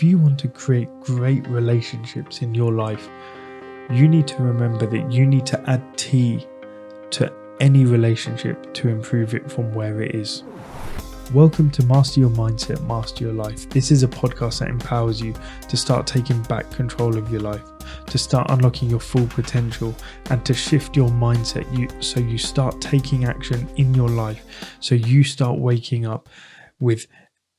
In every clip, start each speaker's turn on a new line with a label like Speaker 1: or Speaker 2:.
Speaker 1: if you want to create great relationships in your life, you need to remember that you need to add T to any relationship to improve it from where it is. Welcome to Master Your Mindset, Master Your Life. This is a podcast that empowers you to start taking back control of your life, to start unlocking your full potential, and to shift your mindset so you start taking action in your life, so you start waking up with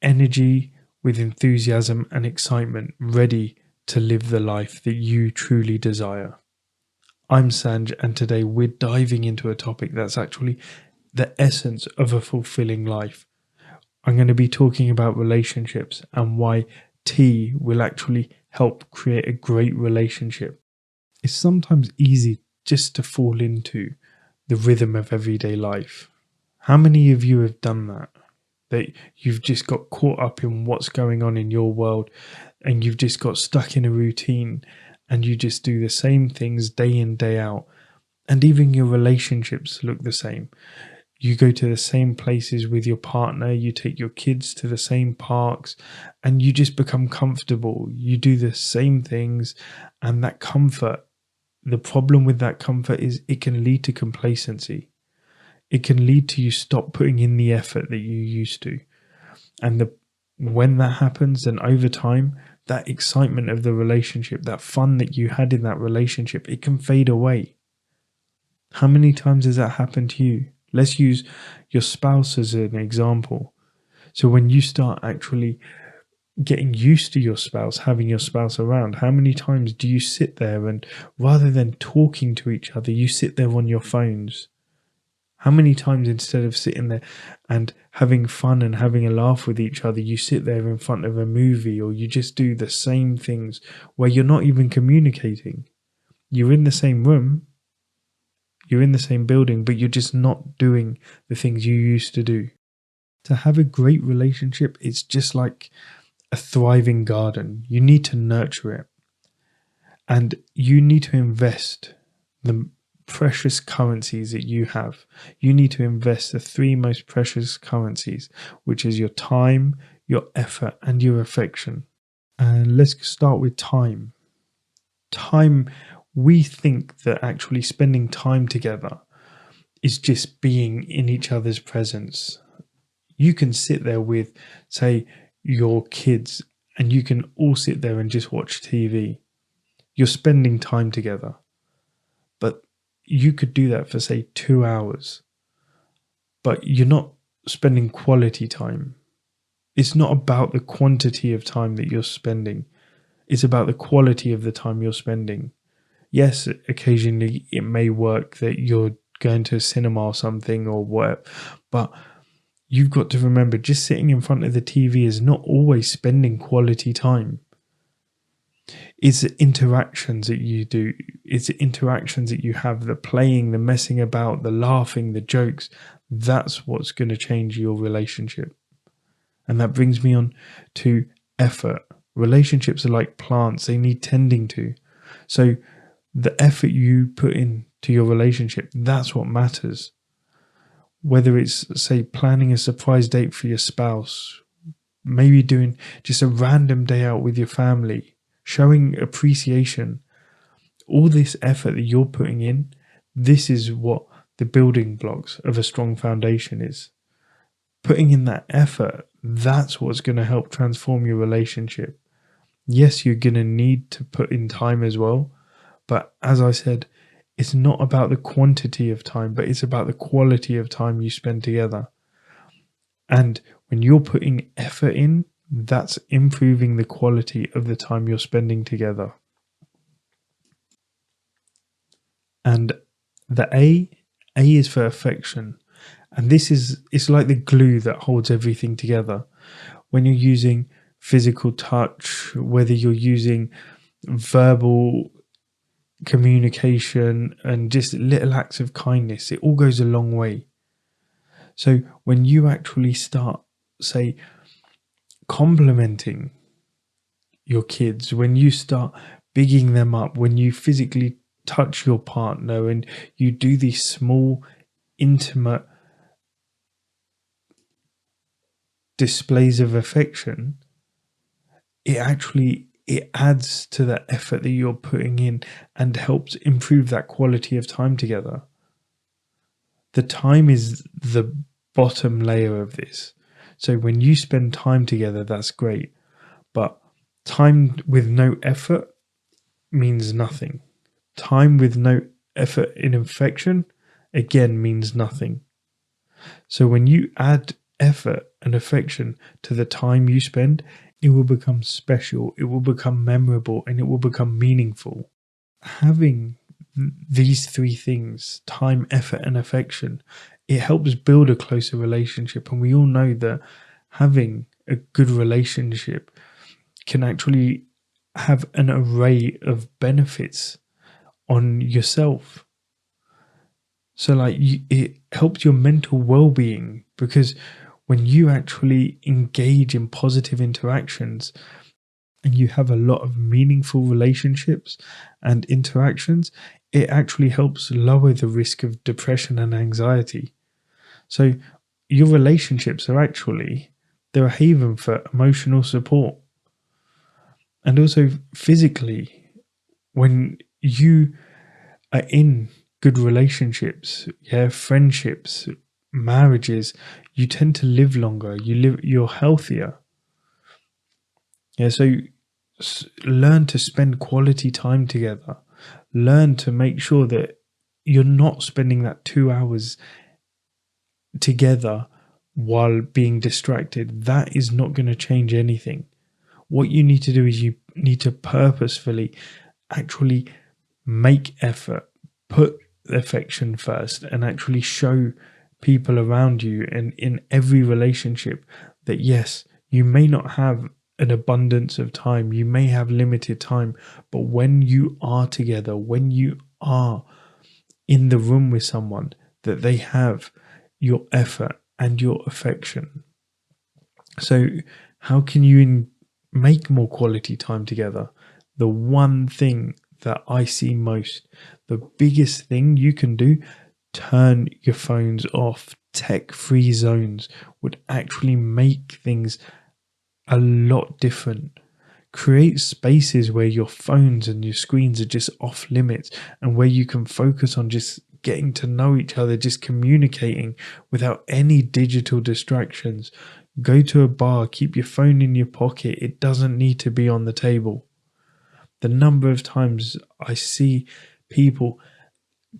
Speaker 1: energy, with enthusiasm and excitement, ready to live the life that you truly desire. I'm Sanj, and today we're diving into a topic that's actually the essence of a fulfilling life. I'm going to be talking about relationships and why T will actually help create a great relationship. It's sometimes easy just to fall into the rhythm of everyday life. How many of you have done that? That you've just got caught up in what's going on in your world and you've just got stuck in a routine and you just do the same things day in, day out. And even your relationships look the same. You go to the same places with your partner, you take your kids to the same parks, and you just become comfortable. You do the same things, and that comfort, the problem with that comfort is it can lead to complacency. It can lead to you stop putting in the effort that you used to. And when that happens, then over time, that excitement of the relationship, that fun that you had in that relationship, it can fade away. How many times has that happened to you? Let's use your spouse as an example. So when you start actually getting used to your spouse, having your spouse around, how many times do you sit there and rather than talking to each other, you sit there on your phones? How many times instead of sitting there and having fun and having a laugh with each other, you sit there in front of a movie, or you just do the same things where you're not even communicating? You're in the same room, you're in the same building, but you're just not doing the things you used to do. To have a great relationship, it's just like a thriving garden. You need to nurture it. And you need to invest the precious currencies that you have. You need to invest the three most precious currencies, which is your time, your effort, and your affection. And let's start with time. Time. We think that actually spending time together is just being in each other's presence. You can sit there with, say, your kids, and you can all sit there and just watch TV. You're spending time together. But you could do that for, say, 2 hours. But you're not spending quality time. It's not about the quantity of time that you're spending. It's about the quality of the time you're spending. Yes, occasionally it may work that you're going to a cinema or something or whatever, but you've got to remember, just sitting in front of the TV is not always spending quality time. It's the interactions that you do. It's the interactions that you have, the playing, the messing about, the laughing, the jokes. That's what's going to change your relationship. And that brings me on to effort. Relationships are like plants. They need tending to. So the effort you put into your relationship, that's what matters. Whether it's, say, planning a surprise date for your spouse, maybe doing just a random day out with your family, showing appreciation, all this effort that you're putting in, this is what the building blocks of a strong foundation is. Putting in that effort, that's what's going to help transform your relationship. Yes, you're going to need to put in time as well. But as I said, it's not about the quantity of time, but it's about the quality of time you spend together. And when you're putting effort in, that's improving the quality of the time you're spending together. And the A is for affection. And it's like the glue that holds everything together. When you're using physical touch, whether you're using verbal communication and just little acts of kindness, it all goes a long way. So when you actually start, say, complimenting your kids, when you start bigging them up, when you physically touch your partner and you do these small, intimate displays of affection, it adds to the effort that you're putting in and helps improve that quality of time together. The time is the bottom layer of this. So when you spend time together, that's great. But time with no effort means nothing. Time with no effort in affection, again, means nothing. So when you add effort and affection to the time you spend, it will become special, it will become memorable, and it will become meaningful. Having these three things, time, effort, and affection, it helps build a closer relationship. And we all know that having a good relationship can actually have an array of benefits on yourself. So it helps your mental well-being, because when you actually engage in positive interactions and you have a lot of meaningful relationships and interactions, it actually helps lower the risk of depression and anxiety. So your relationships are they're a haven for emotional support. And also physically, when you are in good relationships, friendships, marriages, you tend to live longer, you're healthier. So learn to spend quality time together. Learn to make sure that you're not spending that 2 hours together while being distracted. That is not going to change anything. What you need to do is you need to purposefully actually make effort, put affection first, and actually show people around you and in every relationship that yes, you may not have an abundance of time, you may have limited time, but when you are together, when you are in the room with someone, that they have your effort and your affection. So how can you make more quality time together? The one thing that I see most, the biggest thing you can do, turn your phones off. Tech-free zones would actually make things a lot different. Create spaces where your phones and your screens are just off limits, and where you can focus on just getting to know each other, just communicating without any digital distractions. Go to a bar, keep your phone in your pocket. It doesn't need to be on the table. The number of times I see people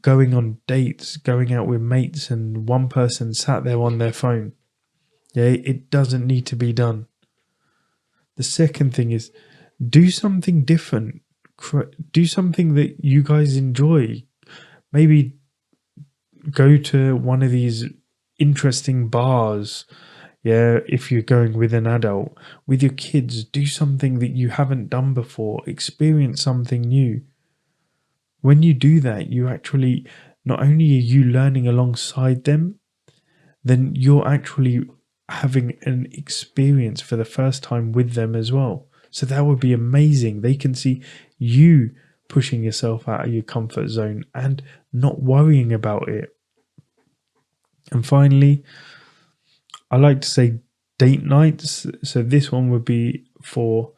Speaker 1: going on dates, going out with mates, and one person sat there on their phone. It doesn't need to be done. The second thing is, do something different. Do something that you guys enjoy. Maybe go to one of these interesting bars. If you're going with an adult, with your kids, do something that you haven't done before. Experience something new. When you do that, you actually, not only are you learning alongside them, then you're actually having an experience for the first time with them as well. So that would be amazing. They can see you pushing yourself out of your comfort zone and not worrying about it. And finally, I like to say date nights. So this one would be for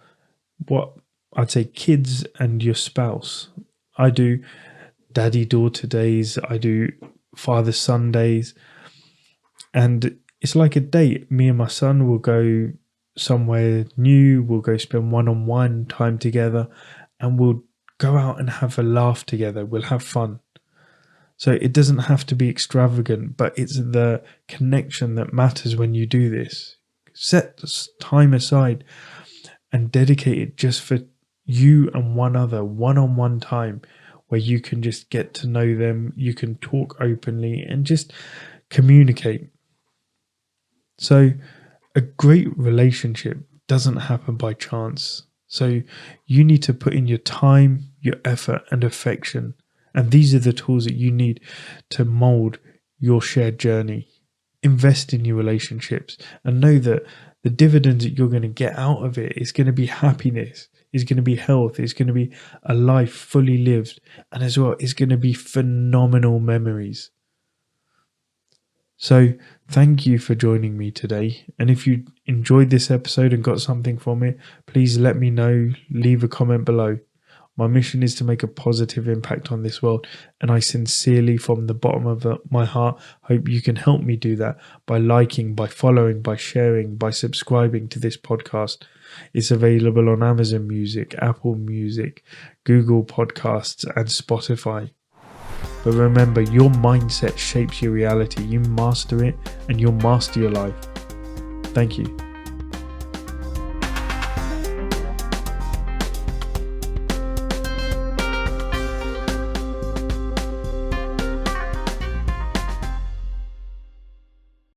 Speaker 1: what I'd say kids and your spouse. I do daddy-daughter days. I do father-son days. And it's like a date. Me and my son will go somewhere new. We'll go spend one-on-one time together, and we'll go out and have a laugh together. We'll have fun. So it doesn't have to be extravagant, but it's the connection that matters when you do this. Set time aside and dedicate it just for you and one other, one-on-one time, where you can just get to know them, you can talk openly and just communicate. So a great relationship doesn't happen by chance. So you need to put in your time, your effort and affection. And these are the tools that you need to mold your shared journey. Invest in your relationships and know that the dividends that you're going to get out of it is going to be happiness, is going to be health, is going to be a life fully lived, and as well, it's going to be phenomenal memories. So thank you for joining me today. And if you enjoyed this episode and got something from it, please let me know. Leave a comment below. My mission is to make a positive impact on this world, and I sincerely, from the bottom of my heart, hope you can help me do that by liking, by following, by sharing, by subscribing to this podcast. It's available on Amazon Music, Apple Music, Google Podcasts, and Spotify. But remember, your mindset shapes your reality. You master it, and you'll master your life. Thank you.